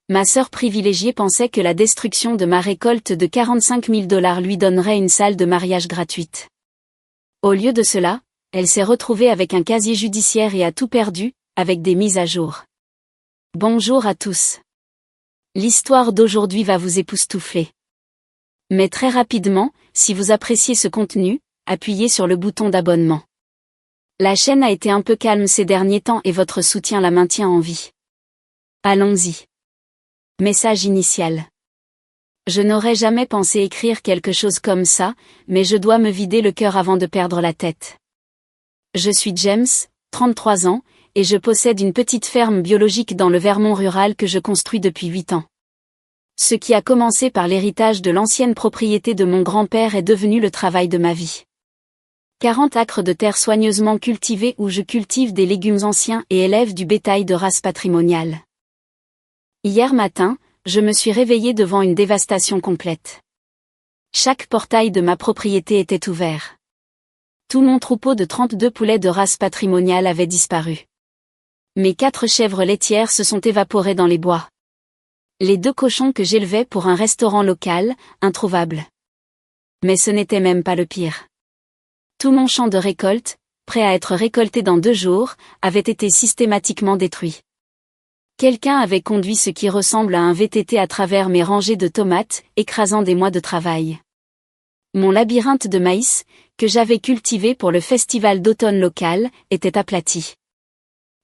Ma sœur privilégiée pensait que la destruction de ma récolte de 45 000 $ lui donnerait une salle de mariage gratuite. Au lieu de cela, elle s'est retrouvée avec un casier judiciaire et a tout perdu, avec des mises à jour. Bonjour à tous. L'histoire d'aujourd'hui va vous époustoufler. Mais très rapidement, si vous appréciez ce contenu, appuyez sur le bouton d'abonnement. La chaîne a été un peu calme ces derniers temps et votre soutien la maintient en vie. Allons-y. Message initial. Je n'aurais jamais pensé écrire quelque chose comme ça, mais je dois me vider le cœur avant de perdre la tête. Je suis James, 33 ans, et je possède une petite ferme biologique dans le Vermont rural que je construis depuis 8 ans. Ce qui a commencé par l'héritage de l'ancienne propriété de mon grand-père est devenu le travail de ma vie. 40 acres de terre soigneusement cultivés où je cultive des légumes anciens et élève du bétail de race patrimoniale. Hier matin, je me suis réveillée devant une dévastation complète. Chaque portail de ma propriété était ouvert. Tout mon troupeau de 32 poulets de race patrimoniale avait disparu. Mes 4 chèvres laitières se sont évaporées dans les bois. Les 2 cochons que j'élevais pour un restaurant local, introuvables. Mais ce n'était même pas le pire. Tout mon champ de récolte, prêt à être récolté dans 2 jours, avait été systématiquement détruit. Quelqu'un avait conduit ce qui ressemble à un VTT à travers mes rangées de tomates, écrasant des mois de travail. Mon labyrinthe de maïs, que j'avais cultivé pour le festival d'automne local, était aplati.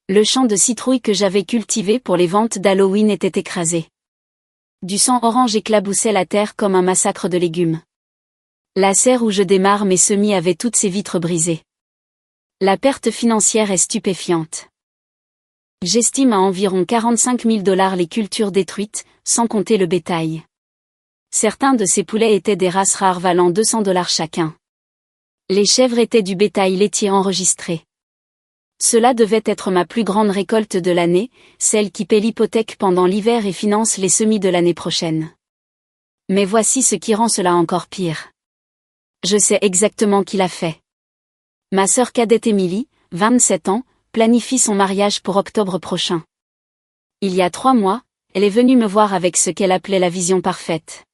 Le champ de citrouilles que j'avais cultivé pour les ventes d'Halloween était écrasé. Du sang orange éclaboussait la terre comme un massacre de légumes. La serre où je démarre mes semis avait toutes ses vitres brisées. La perte financière est stupéfiante. J'estime à environ 45 000 $ les cultures détruites, sans compter le bétail. Certains de ces poulets étaient des races rares valant 200 $ chacun. Les chèvres étaient du bétail laitier enregistré. Cela devait être ma plus grande récolte de l'année, celle qui paie l'hypothèque pendant l'hiver et finance les semis de l'année prochaine. Mais voici ce qui rend cela encore pire. Je sais exactement qui l'a fait. Ma sœur cadette Émilie, 27 ans, planifie son mariage pour octobre prochain. Il y a 3 mois, elle est venue me voir avec ce qu'elle appelait la vision parfaite.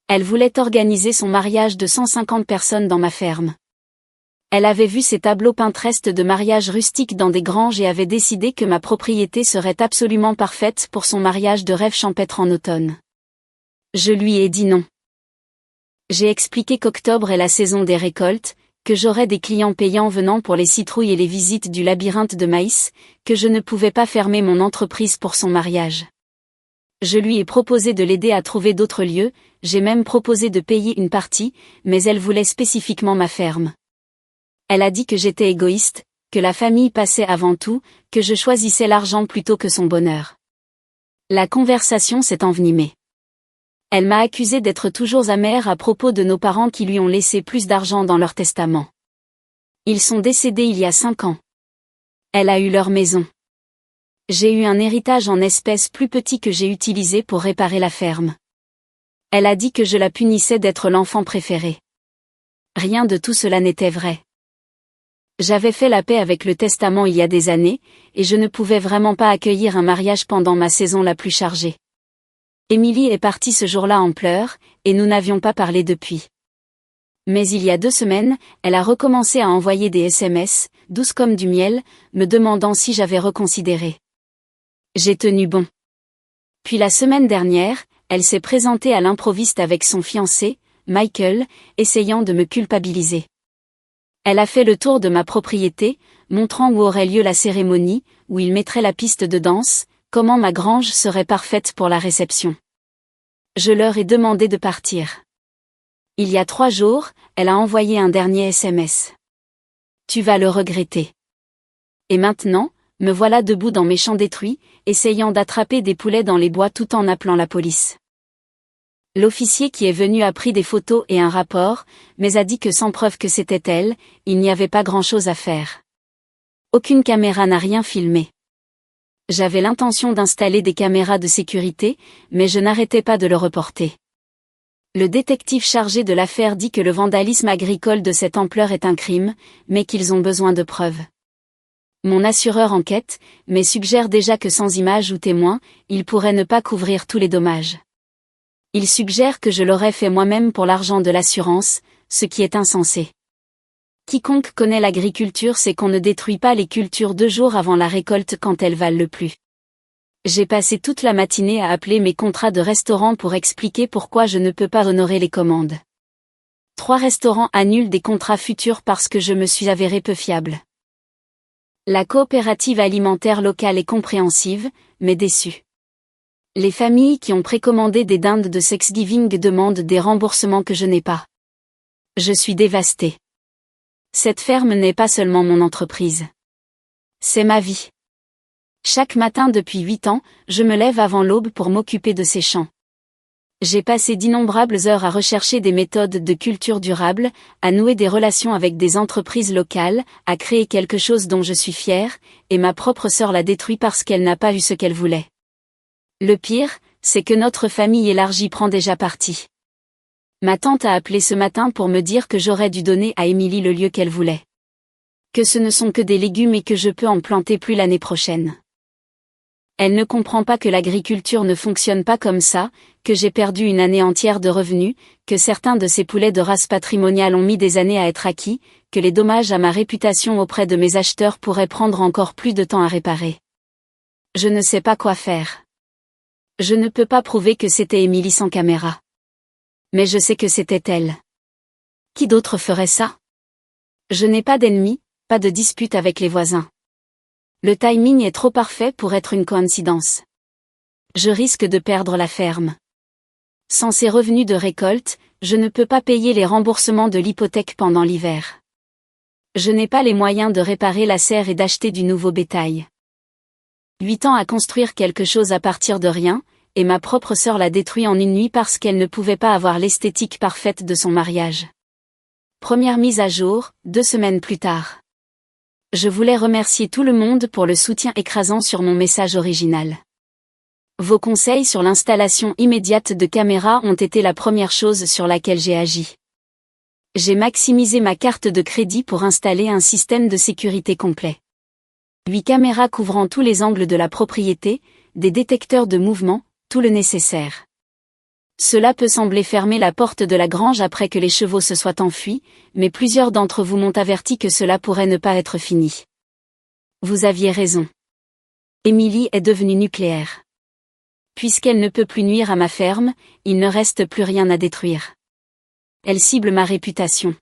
Elle voulait organiser son mariage de 150 personnes dans ma ferme. Elle avait vu ses tableaux Pinterest de mariage rustique dans des granges et avait décidé que ma propriété serait absolument parfaite pour son mariage de rêve champêtre en automne. Je lui ai dit non. J'ai expliqué qu'octobre est la saison des récoltes, que j'aurais des clients payants venant pour les citrouilles et les visites du labyrinthe de maïs, que je ne pouvais pas fermer mon entreprise pour son mariage. Je lui ai proposé de l'aider à trouver d'autres lieux, j'ai même proposé de payer une partie, mais elle voulait spécifiquement ma ferme. Elle a dit que j'étais égoïste, que la famille passait avant tout, que je choisissais l'argent plutôt que son bonheur. La conversation s'est envenimée. Elle m'a accusé d'être toujours amère à propos de nos parents qui lui ont laissé plus d'argent dans leur testament. Ils sont décédés il y a 5 ans. Elle a eu leur maison. J'ai eu un héritage en espèces plus petit que j'ai utilisé pour réparer la ferme. Elle a dit que je la punissais d'être l'enfant préféré. Rien de tout cela n'était vrai. J'avais fait la paix avec le testament il y a des années, et je ne pouvais vraiment pas accueillir un mariage pendant ma saison la plus chargée. Émilie est partie ce jour-là en pleurs, et nous n'avions pas parlé depuis. Mais il y a 2 semaines, elle a recommencé à envoyer des SMS, douces comme du miel, me demandant si j'avais reconsidéré. J'ai tenu bon. Puis la semaine dernière, elle s'est présentée à l'improviste avec son fiancé, Michael, essayant de me culpabiliser. Elle a fait le tour de ma propriété, montrant où aurait lieu la cérémonie, où il mettrait la piste de danse, comment ma grange serait parfaite pour la réception. Je leur ai demandé de partir. Il y a 3 jours, elle a envoyé un dernier SMS. Tu vas le regretter. Et maintenant, me voilà debout dans mes champs détruits, essayant d'attraper des poulets dans les bois tout en appelant la police. L'officier qui est venu a pris des photos et un rapport, mais a dit que sans preuve que c'était elle, il n'y avait pas grand-chose à faire. Aucune caméra n'a rien filmé. J'avais l'intention d'installer des caméras de sécurité, mais je n'arrêtais pas de le reporter. Le détective chargé de l'affaire dit que le vandalisme agricole de cette ampleur est un crime, mais qu'ils ont besoin de preuves. Mon assureur enquête, mais suggère déjà que sans images ou témoins, il pourrait ne pas couvrir tous les dommages. Il suggère que je l'aurais fait moi-même pour l'argent de l'assurance, ce qui est insensé. Quiconque connaît l'agriculture sait qu'on ne détruit pas les cultures 2 jours avant la récolte quand elles valent le plus. J'ai passé toute la matinée à appeler mes contrats de restaurant pour expliquer pourquoi je ne peux pas honorer les commandes. 3 restaurants annulent des contrats futurs parce que je me suis avérée peu fiable. La coopérative alimentaire locale est compréhensive, mais déçue. Les familles qui ont précommandé des dindes de Thanksgiving demandent des remboursements que je n'ai pas. Je suis dévastée. Cette ferme n'est pas seulement mon entreprise. C'est ma vie. Chaque matin depuis 8 ans, je me lève avant l'aube pour m'occuper de ces champs. J'ai passé d'innombrables heures à rechercher des méthodes de culture durable, à nouer des relations avec des entreprises locales, à créer quelque chose dont je suis fière, et ma propre sœur l'a détruit parce qu'elle n'a pas eu ce qu'elle voulait. Le pire, c'est que notre famille élargie prend déjà parti. Ma tante a appelé ce matin pour me dire que j'aurais dû donner à Émilie le lieu qu'elle voulait. Que ce ne sont que des légumes et que je peux en planter plus l'année prochaine. Elle ne comprend pas que l'agriculture ne fonctionne pas comme ça, que j'ai perdu une année entière de revenus, que certains de ces poulets de race patrimoniale ont mis des années à être acquis, que les dommages à ma réputation auprès de mes acheteurs pourraient prendre encore plus de temps à réparer. Je ne sais pas quoi faire. Je ne peux pas prouver que c'était Émilie sans caméra. Mais je sais que c'était elle. Qui d'autre ferait ça? Je n'ai pas d'ennemis, pas de dispute avec les voisins. Le timing est trop parfait pour être une coïncidence. Je risque de perdre la ferme. Sans ces revenus de récolte, je ne peux pas payer les remboursements de l'hypothèque pendant l'hiver. Je n'ai pas les moyens de réparer la serre et d'acheter du nouveau bétail. 8 ans à construire quelque chose à partir de rien, et ma propre sœur l'a détruit en une nuit parce qu'elle ne pouvait pas avoir l'esthétique parfaite de son mariage. Première mise à jour, 2 semaines plus tard. Je voulais remercier tout le monde pour le soutien écrasant sur mon message original. Vos conseils sur l'installation immédiate de caméras ont été la première chose sur laquelle j'ai agi. J'ai maximisé ma carte de crédit pour installer un système de sécurité complet. 8 caméras couvrant tous les angles de la propriété, des détecteurs de mouvement, tout le nécessaire. Cela peut sembler fermer la porte de la grange après que les chevaux se soient enfuis, mais plusieurs d'entre vous m'ont averti que cela pourrait ne pas être fini. Vous aviez raison. Émilie est devenue nucléaire. Puisqu'elle ne peut plus nuire à ma ferme, il ne reste plus rien à détruire. Elle cible ma réputation.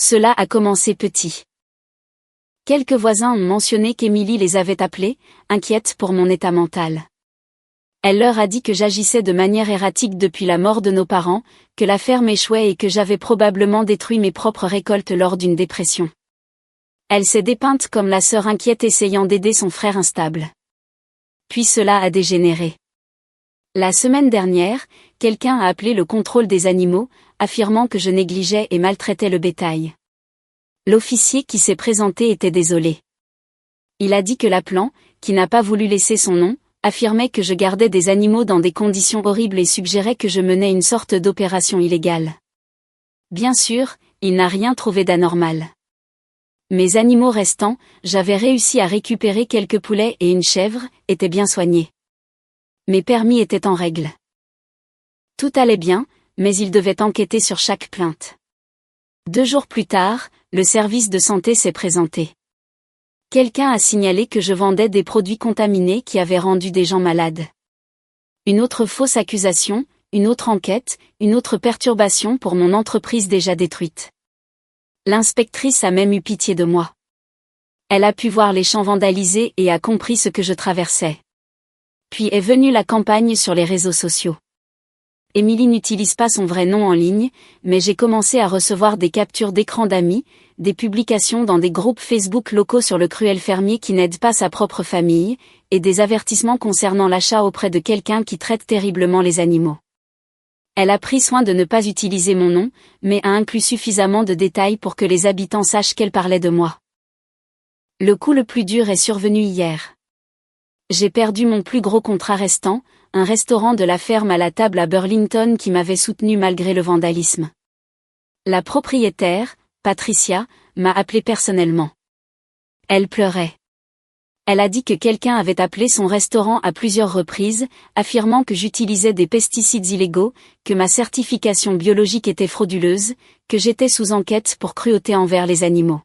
Cela a commencé petit. Quelques voisins ont mentionné qu'Émilie les avait appelés, inquiète pour mon état mental. Elle leur a dit que j'agissais de manière erratique depuis la mort de nos parents, que la ferme échouait et que j'avais probablement détruit mes propres récoltes lors d'une dépression. Elle s'est dépeinte comme la sœur inquiète essayant d'aider son frère instable. Puis cela a dégénéré. La semaine dernière, quelqu'un a appelé le contrôle des animaux, affirmant que je négligeais et maltraitais le bétail. L'officier qui s'est présenté était désolé. Il a dit que l'appelant, qui n'a pas voulu laisser son nom, affirmait que je gardais des animaux dans des conditions horribles et suggérait que je menais une sorte d'opération illégale. Bien sûr, il n'a rien trouvé d'anormal. Mes animaux restants, j'avais réussi à récupérer quelques poulets et une chèvre, étaient bien soignés. Mes permis étaient en règle. Tout allait bien, mais il devait enquêter sur chaque plainte. 2 jours plus tard, le service de santé s'est présenté. Quelqu'un a signalé que je vendais des produits contaminés qui avaient rendu des gens malades. Une autre fausse accusation, une autre enquête, une autre perturbation pour mon entreprise déjà détruite. L'inspectrice a même eu pitié de moi. Elle a pu voir les champs vandalisés et a compris ce que je traversais. Puis est venue la campagne sur les réseaux sociaux. Émilie n'utilise pas son vrai nom en ligne, mais j'ai commencé à recevoir des captures d'écran d'amis, des publications dans des groupes Facebook locaux sur le cruel fermier qui n'aide pas sa propre famille, et des avertissements concernant l'achat auprès de quelqu'un qui traite terriblement les animaux. Elle a pris soin de ne pas utiliser mon nom, mais a inclus suffisamment de détails pour que les habitants sachent qu'elle parlait de moi. Le coup le plus dur est survenu hier. J'ai perdu mon plus gros contrat restant, un restaurant de la ferme à la table à Burlington qui m'avait soutenu malgré le vandalisme. La propriétaire, Patricia, m'a appelé personnellement. Elle pleurait. Elle a dit que quelqu'un avait appelé son restaurant à plusieurs reprises, affirmant que j'utilisais des pesticides illégaux, que ma certification biologique était frauduleuse, que j'étais sous enquête pour cruauté envers les animaux.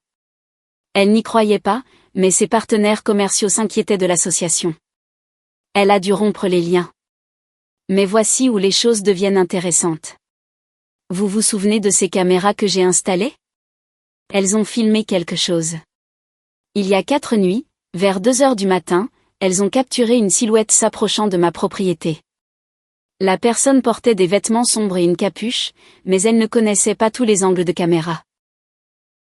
Elle n'y croyait pas, mais ses partenaires commerciaux s'inquiétaient de l'association. Elle a dû rompre les liens. Mais voici où les choses deviennent intéressantes. Vous vous souvenez de ces caméras que j'ai installées? Elles ont filmé quelque chose. Il y a 4 nuits, vers 2 heures du matin, elles ont capturé une silhouette s'approchant de ma propriété. La personne portait des vêtements sombres et une capuche, mais elle ne connaissait pas tous les angles de caméra.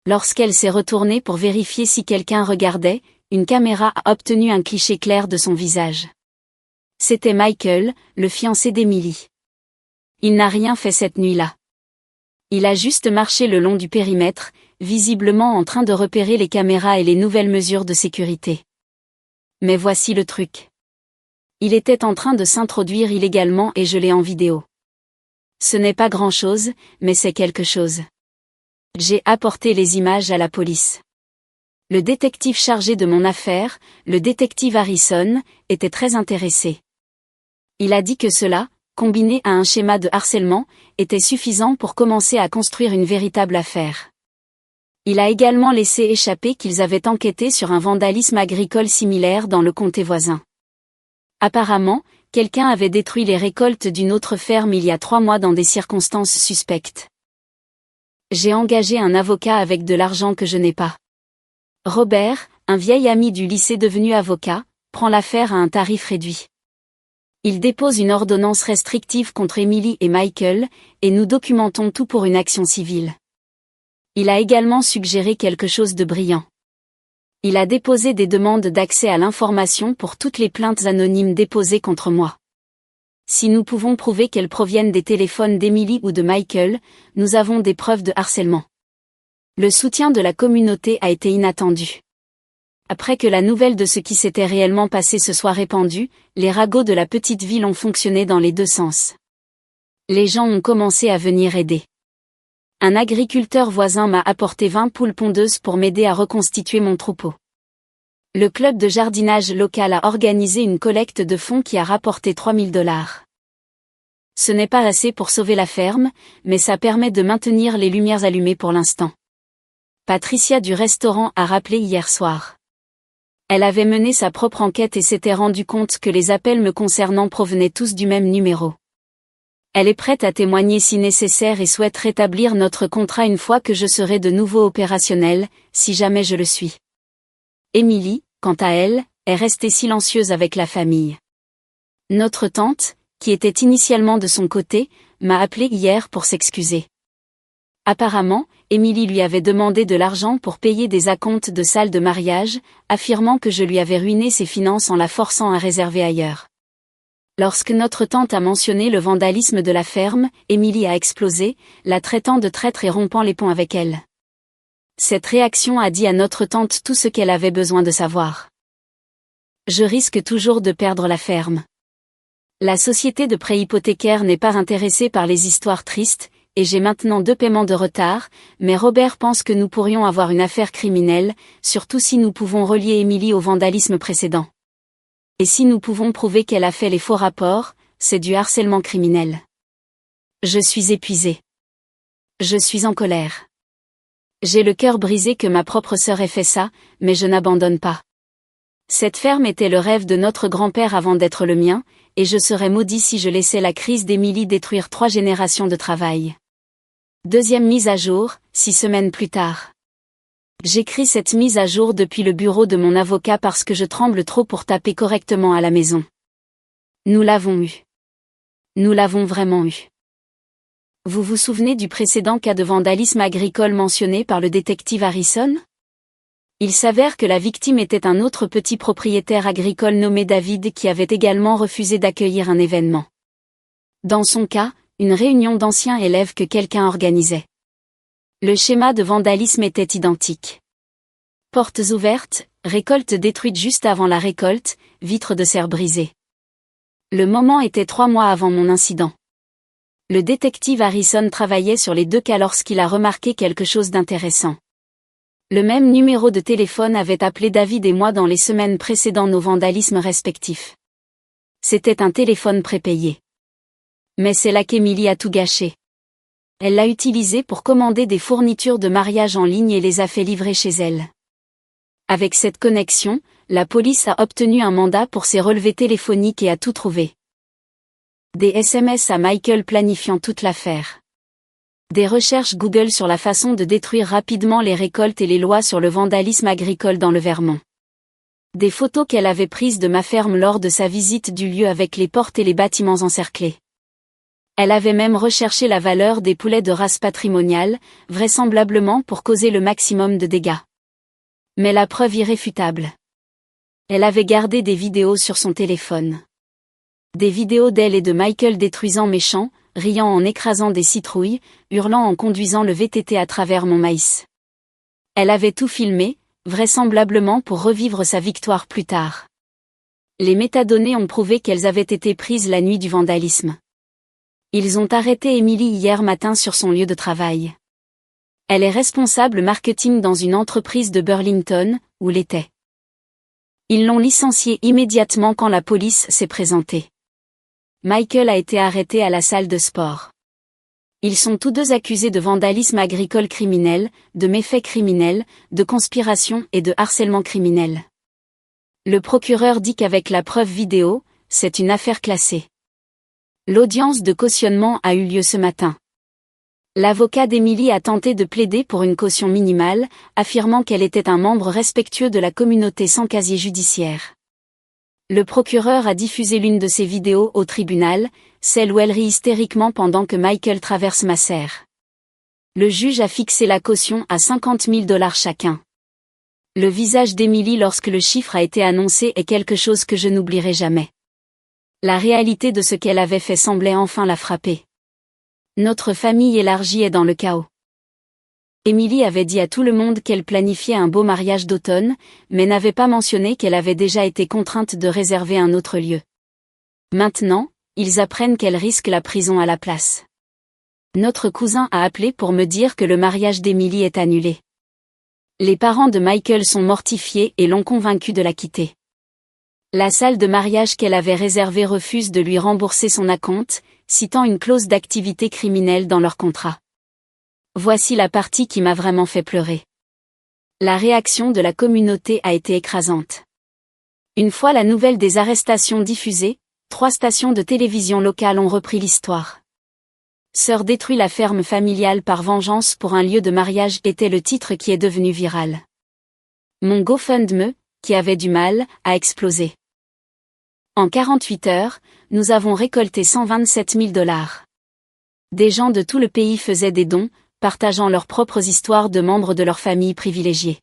Lorsqu'elle s'est retournée pour vérifier si quelqu'un regardait, une caméra a obtenu un cliché clair de son visage. C'était Michael, le fiancé d'Emily. Il n'a rien fait cette nuit-là. Il a juste marché le long du périmètre, visiblement en train de repérer les caméras et les nouvelles mesures de sécurité. Mais voici le truc. Il était en train de s'introduire illégalement et je l'ai en vidéo. Ce n'est pas grand-chose, mais c'est quelque chose. J'ai apporté les images à la police. Le détective chargé de mon affaire, le détective Harrison, était très intéressé. Il a dit que cela, combiné à un schéma de harcèlement, était suffisant pour commencer à construire une véritable affaire. Il a également laissé échapper qu'ils avaient enquêté sur un vandalisme agricole similaire dans le comté voisin. Apparemment, quelqu'un avait détruit les récoltes d'une autre ferme il y a 3 mois dans des circonstances suspectes. J'ai engagé un avocat avec de l'argent que je n'ai pas. Robert, un vieil ami du lycée devenu avocat, prend l'affaire à un tarif réduit. Il dépose une ordonnance restrictive contre Emily et Michael, et nous documentons tout pour une action civile. Il a également suggéré quelque chose de brillant. Il a déposé des demandes d'accès à l'information pour toutes les plaintes anonymes déposées contre moi. Si nous pouvons prouver qu'elles proviennent des téléphones d'Emily ou de Michael, nous avons des preuves de harcèlement. Le soutien de la communauté a été inattendu. Après que la nouvelle de ce qui s'était réellement passé se soit répandue, les ragots de la petite ville ont fonctionné dans les 2 sens. Les gens ont commencé à venir aider. Un agriculteur voisin m'a apporté 20 poules pondeuses pour m'aider à reconstituer mon troupeau. Le club de jardinage local a organisé une collecte de fonds qui a rapporté $3000. Ce n'est pas assez pour sauver la ferme, mais ça permet de maintenir les lumières allumées pour l'instant. Patricia du restaurant a rappelé hier soir. Elle avait mené sa propre enquête et s'était rendue compte que les appels me concernant provenaient tous du même numéro. Elle est prête à témoigner si nécessaire et souhaite rétablir notre contrat une fois que je serai de nouveau opérationnel, si jamais je le suis. Emily, quant à elle, est restée silencieuse avec la famille. Notre tante, qui était initialement de son côté, m'a appelé hier pour s'excuser. Apparemment, Emily lui avait demandé de l'argent pour payer des acomptes de salle de mariage, affirmant que je lui avais ruiné ses finances en la forçant à réserver ailleurs. Lorsque notre tante a mentionné le vandalisme de la ferme, Emily a explosé, la traitant de traître et rompant les ponts avec elle. Cette réaction a dit à notre tante tout ce qu'elle avait besoin de savoir. Je risque toujours de perdre la ferme. La société de prêt hypothécaire n'est pas intéressée par les histoires tristes, et j'ai maintenant 2 paiements de retard, mais Robert pense que nous pourrions avoir une affaire criminelle, surtout si nous pouvons relier Emily au vandalisme précédent. Et si nous pouvons prouver qu'elle a fait les faux rapports, c'est du harcèlement criminel. Je suis épuisée. Je suis en colère. J'ai le cœur brisé que ma propre sœur ait fait ça, mais je n'abandonne pas. Cette ferme était le rêve de notre grand-père avant d'être le mien, et je serais maudit si je laissais la crise d'Emily détruire 3 générations de travail. Deuxième mise à jour, 6 semaines plus tard. J'écris cette mise à jour depuis le bureau de mon avocat parce que je tremble trop pour taper correctement à la maison. Nous l'avons eu. Nous l'avons vraiment eu. Vous vous souvenez du précédent cas de vandalisme agricole mentionné par le détective Harrison? Il s'avère que la victime était un autre petit propriétaire agricole nommé David qui avait également refusé d'accueillir un événement. Dans son cas, une réunion d'anciens élèves que quelqu'un organisait. Le schéma de vandalisme était identique. Portes ouvertes, récolte détruite juste avant la récolte, vitres de serre brisées. Le moment était 3 mois avant mon incident. Le détective Harrison travaillait sur les 2 cas lorsqu'il a remarqué quelque chose d'intéressant. Le même numéro de téléphone avait appelé David et moi dans les semaines précédant nos vandalismes respectifs. C'était un téléphone prépayé. Mais c'est là qu'Emily a tout gâché. Elle l'a utilisé pour commander des fournitures de mariage en ligne et les a fait livrer chez elle. Avec cette connexion, la police a obtenu un mandat pour ses relevés téléphoniques et a tout trouvé. Des SMS à Michael planifiant toute l'affaire. Des recherches Google sur la façon de détruire rapidement les récoltes et les lois sur le vandalisme agricole dans le Vermont. Des photos qu'elle avait prises de ma ferme lors de sa visite du lieu avec les portes et les bâtiments encerclés. Elle avait même recherché la valeur des poulets de race patrimoniale, vraisemblablement pour causer le maximum de dégâts. Mais la preuve irréfutable. Elle avait gardé des vidéos sur son téléphone. Des vidéos d'elle et de Michael détruisant mes champs, riant en écrasant des citrouilles, hurlant en conduisant le VTT à travers mon maïs. Elle avait tout filmé, vraisemblablement pour revivre sa victoire plus tard. Les métadonnées ont prouvé qu'elles avaient été prises la nuit du vandalisme. Ils ont arrêté Emily hier matin sur son lieu de travail. Elle est responsable marketing dans une entreprise de Burlington, où l'était. Ils l'ont licenciée immédiatement quand la police s'est présentée. Michael a été arrêté à la salle de sport. Ils sont tous deux accusés de vandalisme agricole criminel, de méfaits criminels, de conspiration et de harcèlement criminel. Le procureur dit qu'avec la preuve vidéo, c'est une affaire classée. L'audience de cautionnement a eu lieu ce matin. L'avocat d'Emily a tenté de plaider pour une caution minimale, affirmant qu'elle était un membre respectueux de la communauté sans casier judiciaire. Le procureur a diffusé l'une de ses vidéos au tribunal, celle où elle rit hystériquement pendant que Michael traverse ma serre. Le juge a fixé la caution à $50 000 chacun. Le visage d'Emily lorsque le chiffre a été annoncé est quelque chose que je n'oublierai jamais. La réalité de ce qu'elle avait fait semblait enfin la frapper. Notre famille élargie est dans le chaos. Emily avait dit à tout le monde qu'elle planifiait un beau mariage d'automne, mais n'avait pas mentionné qu'elle avait déjà été contrainte de réserver un autre lieu. Maintenant, ils apprennent qu'elle risque la prison à la place. Notre cousin a appelé pour me dire que le mariage d'Emily est annulé. Les parents de Michael sont mortifiés et l'ont convaincue de la quitter. La salle de mariage qu'elle avait réservée refuse de lui rembourser son acompte, citant une clause d'activité criminelle dans leur contrat. Voici la partie qui m'a vraiment fait pleurer. La réaction de la communauté a été écrasante. Une fois la nouvelle des arrestations diffusée, 3 stations de télévision locales ont repris l'histoire. Sœur détruit la ferme familiale par vengeance pour un lieu de mariage était le titre qui est devenu viral. Mon GoFundMe, qui avait du mal, a explosé. En 48 heures, nous avons récolté $127 000. Des gens de tout le pays faisaient des dons, partageant leurs propres histoires de membres de leur famille privilégiée.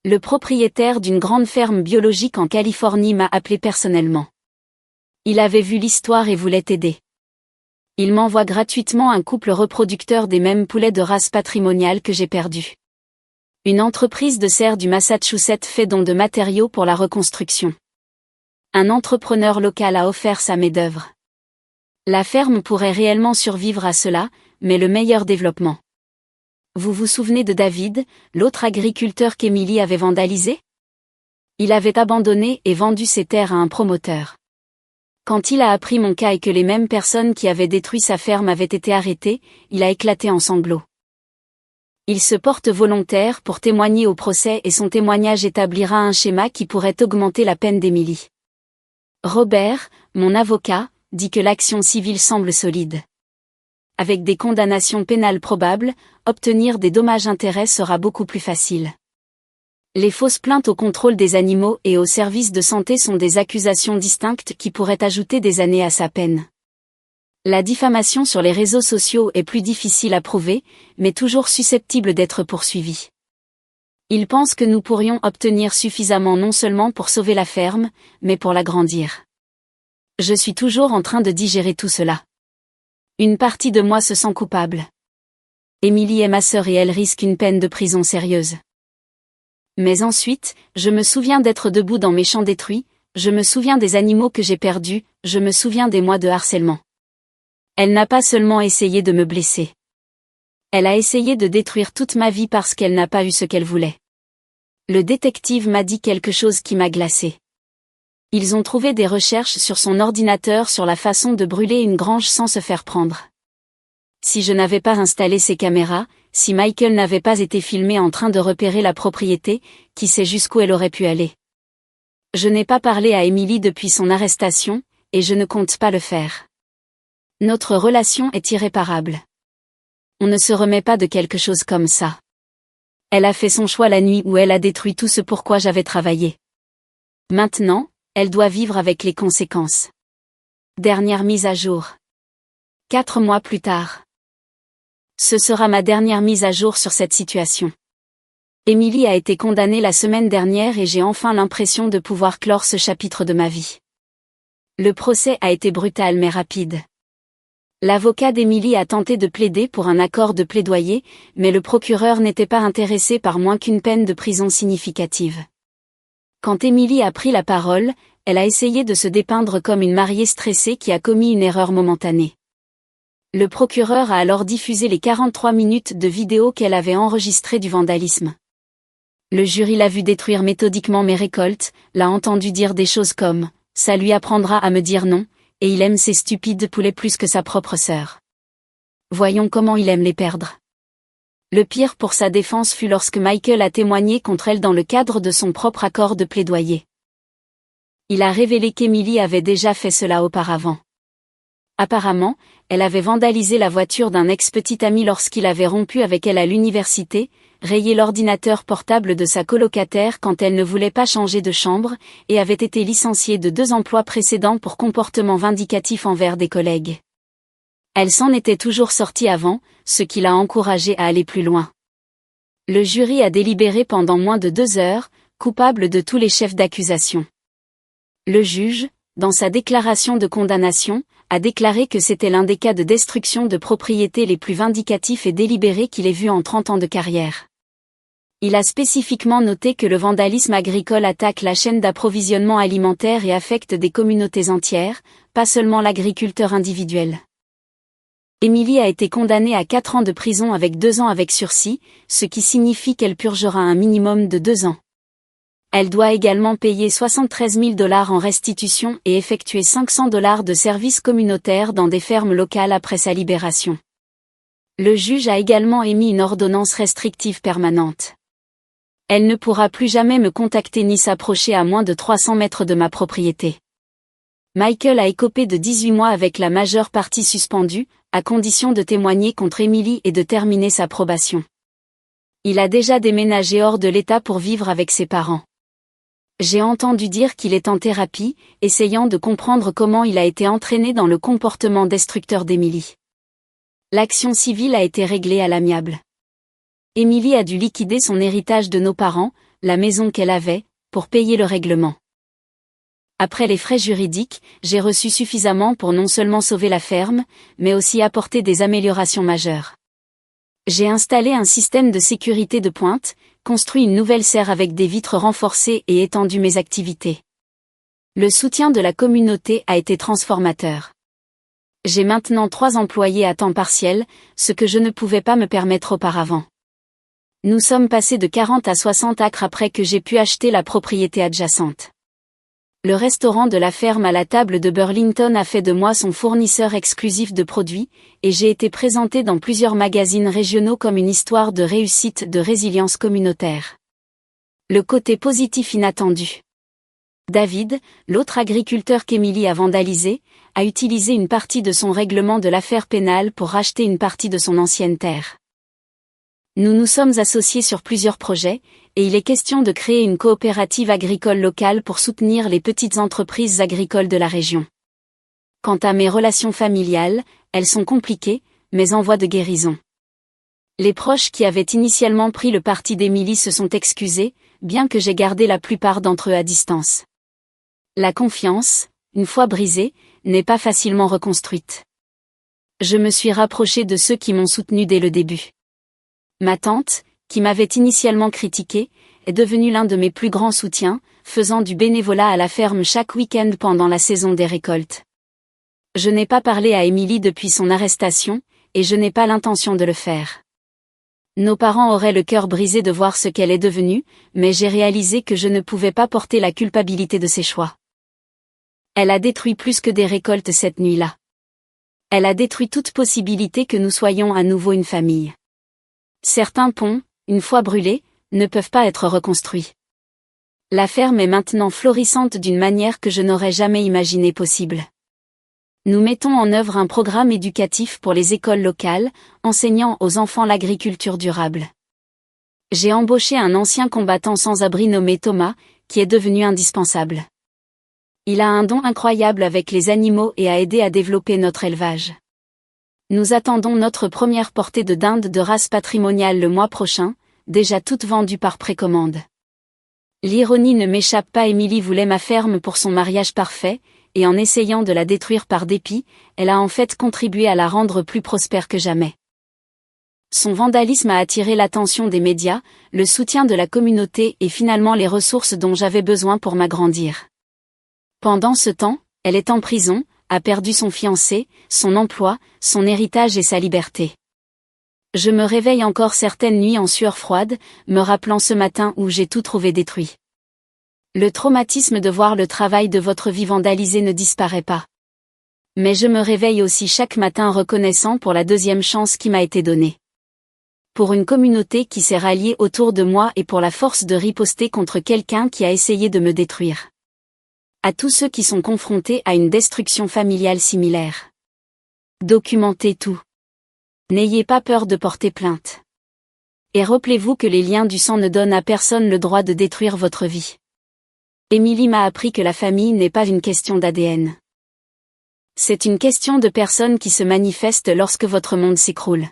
Le propriétaire d'une grande ferme biologique en Californie m'a appelé personnellement. Il avait vu l'histoire et voulait aider. Il m'envoie gratuitement un couple reproducteur des mêmes poulets de race patrimoniale que j'ai perdus. Une entreprise de serre du Massachusetts fait don de matériaux pour la reconstruction. Un entrepreneur local a offert sa main-d'œuvre. La ferme pourrait réellement survivre à cela, mais le meilleur développement. Vous vous souvenez de David, l'autre agriculteur qu'Emily avait vandalisé? Il avait abandonné et vendu ses terres à un promoteur. Quand il a appris mon cas et que les mêmes personnes qui avaient détruit sa ferme avaient été arrêtées, il a éclaté en sanglots. Il se porte volontaire pour témoigner au procès et son témoignage établira un schéma qui pourrait augmenter la peine d'Emily. Robert, mon avocat, dit que l'action civile semble solide. Avec des condamnations pénales probables, obtenir des dommages-intérêts sera beaucoup plus facile. Les fausses plaintes au contrôle des animaux et au service de santé sont des accusations distinctes qui pourraient ajouter des années à sa peine. La diffamation sur les réseaux sociaux est plus difficile à prouver, mais toujours susceptible d'être poursuivie. Il pense que nous pourrions obtenir suffisamment non seulement pour sauver la ferme, mais pour l'agrandir. Je suis toujours en train de digérer tout cela. Une partie de moi se sent coupable. Emily est ma sœur et elle risque une peine de prison sérieuse. Mais ensuite, je me souviens d'être debout dans mes champs détruits, je me souviens des animaux que j'ai perdus, je me souviens des mois de harcèlement. Elle n'a pas seulement essayé de me blesser. Elle a essayé de détruire toute ma vie parce qu'elle n'a pas eu ce qu'elle voulait. Le détective m'a dit quelque chose qui m'a glacé. Ils ont trouvé des recherches sur son ordinateur sur la façon de brûler une grange sans se faire prendre. Si je n'avais pas installé ces caméras, si Michael n'avait pas été filmé en train de repérer la propriété, qui sait jusqu'où elle aurait pu aller. Je n'ai pas parlé à Emily depuis son arrestation, et je ne compte pas le faire. Notre relation est irréparable. On ne se remet pas de quelque chose comme ça. Elle a fait son choix la nuit où elle a détruit tout ce pourquoi j'avais travaillé. Maintenant, elle doit vivre avec les conséquences. Dernière mise à jour. 4 mois plus tard. Ce sera ma dernière mise à jour sur cette situation. Emily a été condamnée la semaine dernière et j'ai enfin l'impression de pouvoir clore ce chapitre de ma vie. Le procès a été brutal mais rapide. L'avocat d'Emily a tenté de plaider pour un accord de plaidoyer, mais le procureur n'était pas intéressé par moins qu'une peine de prison significative. Quand Emily a pris la parole, elle a essayé de se dépeindre comme une mariée stressée qui a commis une erreur momentanée. Le procureur a alors diffusé les 43 minutes de vidéo qu'elle avait enregistrées du vandalisme. Le jury l'a vu détruire méthodiquement mes récoltes, l'a entendu dire des choses comme « ça lui apprendra à me dire non », et il aime ces stupides poulets plus que sa propre sœur. Voyons comment il aime les perdre. Le pire pour sa défense fut lorsque Michael a témoigné contre elle dans le cadre de son propre accord de plaidoyer. Il a révélé qu'Emily avait déjà fait cela auparavant. Apparemment, elle avait vandalisé la voiture d'un ex-petit ami lorsqu'il avait rompu avec elle à l'université, rayé l'ordinateur portable de sa colocataire quand elle ne voulait pas changer de chambre, et avait été licenciée de 2 emplois précédents pour comportement vindicatif envers des collègues. Elle s'en était toujours sortie avant, ce qui l'a encouragée à aller plus loin. Le jury a délibéré pendant moins de 2 heures, coupable de tous les chefs d'accusation. Le juge, dans sa déclaration de condamnation, a déclaré que c'était l'un des cas de destruction de propriété les plus vindicatifs et délibérés qu'il ait vu en 30 ans de carrière. Il a spécifiquement noté que le vandalisme agricole attaque la chaîne d'approvisionnement alimentaire et affecte des communautés entières, pas seulement l'agriculteur individuel. Emily a été condamnée à 4 ans de prison avec 2 ans avec sursis, ce qui signifie qu'elle purgera un minimum de 2 ans. Elle doit également payer 73 000 $ en restitution et effectuer 500 $ de services communautaires dans des fermes locales après sa libération. Le juge a également émis une ordonnance restrictive permanente. Elle ne pourra plus jamais me contacter ni s'approcher à moins de 300 mètres de ma propriété. Michael a écopé de 18 mois avec la majeure partie suspendue, à condition de témoigner contre Emily et de terminer sa probation. Il a déjà déménagé hors de l'État pour vivre avec ses parents. J'ai entendu dire qu'il est en thérapie, essayant de comprendre comment il a été entraîné dans le comportement destructeur d'Emily. L'action civile a été réglée à l'amiable. Emily a dû liquider son héritage de nos parents, la maison qu'elle avait, pour payer le règlement. Après les frais juridiques, j'ai reçu suffisamment pour non seulement sauver la ferme, mais aussi apporter des améliorations majeures. J'ai installé un système de sécurité de pointe, construit une nouvelle serre avec des vitres renforcées et étendu mes activités. Le soutien de la communauté a été transformateur. J'ai maintenant 3 employés à temps partiel, ce que je ne pouvais pas me permettre auparavant. Nous sommes passés de 40 à 60 acres après que j'ai pu acheter la propriété adjacente. Le restaurant de la ferme à la table de Burlington a fait de moi son fournisseur exclusif de produits, et j'ai été présenté dans plusieurs magazines régionaux comme une histoire de réussite de résilience communautaire. Le côté positif inattendu. David, l'autre agriculteur qu'Emily a vandalisé, a utilisé une partie de son règlement de l'affaire pénale pour racheter une partie de son ancienne terre. Nous nous sommes associés sur plusieurs projets, et il est question de créer une coopérative agricole locale pour soutenir les petites entreprises agricoles de la région. Quant à mes relations familiales, elles sont compliquées, mais en voie de guérison. Les proches qui avaient initialement pris le parti d'Emily se sont excusés, bien que j'ai gardé la plupart d'entre eux à distance. La confiance, une fois brisée, n'est pas facilement reconstruite. Je me suis rapproché de ceux qui m'ont soutenu dès le début. Ma tante, qui m'avait initialement critiqué, est devenue l'un de mes plus grands soutiens, faisant du bénévolat à la ferme chaque week-end pendant la saison des récoltes. Je n'ai pas parlé à Emily depuis son arrestation, et je n'ai pas l'intention de le faire. Nos parents auraient le cœur brisé de voir ce qu'elle est devenue, mais j'ai réalisé que je ne pouvais pas porter la culpabilité de ses choix. Elle a détruit plus que des récoltes cette nuit-là. Elle a détruit toute possibilité que nous soyons à nouveau une famille. Certains ponts, une fois brûlés, ne peuvent pas être reconstruits. La ferme est maintenant florissante d'une manière que je n'aurais jamais imaginé possible. Nous mettons en œuvre un programme éducatif pour les écoles locales, enseignant aux enfants l'agriculture durable. J'ai embauché un ancien combattant sans abri nommé Thomas, qui est devenu indispensable. Il a un don incroyable avec les animaux et a aidé à développer notre élevage. Nous attendons notre première portée de dindes de race patrimoniale le mois prochain, déjà toutes vendues par précommande. L'ironie ne m'échappe pas, Émilie voulait ma ferme pour son mariage parfait, et en essayant de la détruire par dépit, elle a en fait contribué à la rendre plus prospère que jamais. Son vandalisme a attiré l'attention des médias, le soutien de la communauté et finalement les ressources dont j'avais besoin pour m'agrandir. Pendant ce temps, elle est en prison, a perdu son fiancé, son emploi, son héritage et sa liberté. Je me réveille encore certaines nuits en sueur froide, me rappelant ce matin où j'ai tout trouvé détruit. Le traumatisme de voir le travail de votre vie vandalisé ne disparaît pas. Mais je me réveille aussi chaque matin reconnaissant pour la deuxième chance qui m'a été donnée. Pour une communauté qui s'est ralliée autour de moi et pour la force de riposter contre quelqu'un qui a essayé de me détruire. À tous ceux qui sont confrontés à une destruction familiale similaire. Documentez tout. N'ayez pas peur de porter plainte. Et rappelez-vous que les liens du sang ne donnent à personne le droit de détruire votre vie. Émilie m'a appris que la famille n'est pas une question d'ADN. C'est une question de personnes qui se manifestent lorsque votre monde s'écroule.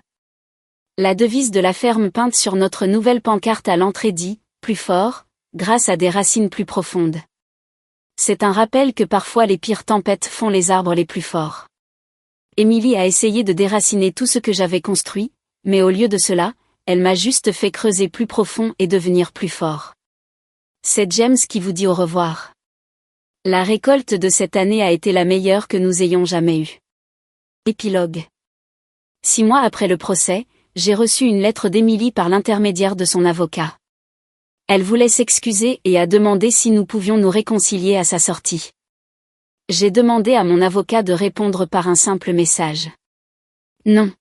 La devise de la ferme peinte sur notre nouvelle pancarte à l'entrée dit « Plus fort, grâce à des racines plus profondes ». C'est un rappel que parfois les pires tempêtes font les arbres les plus forts. Émilie a essayé de déraciner tout ce que j'avais construit, mais au lieu de cela, elle m'a juste fait creuser plus profond et devenir plus fort. C'est James qui vous dit au revoir. La récolte de cette année a été la meilleure que nous ayons jamais eue. Épilogue. 6 mois après le procès, j'ai reçu une lettre d'Émilie par l'intermédiaire de son avocat. Elle voulait s'excuser et a demandé si nous pouvions nous réconcilier à sa sortie. J'ai demandé à mon avocat de répondre par un simple message. Non.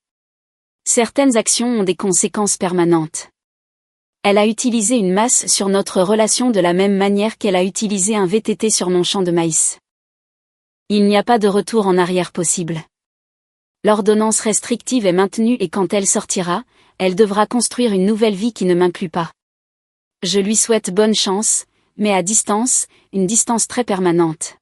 Certaines actions ont des conséquences permanentes. Elle a utilisé une masse sur notre relation de la même manière qu'elle a utilisé un VTT sur mon champ de maïs. Il n'y a pas de retour en arrière possible. L'ordonnance restrictive est maintenue et quand elle sortira, elle devra construire une nouvelle vie qui ne m'inclut pas. Je lui souhaite bonne chance, mais à distance, une distance très permanente.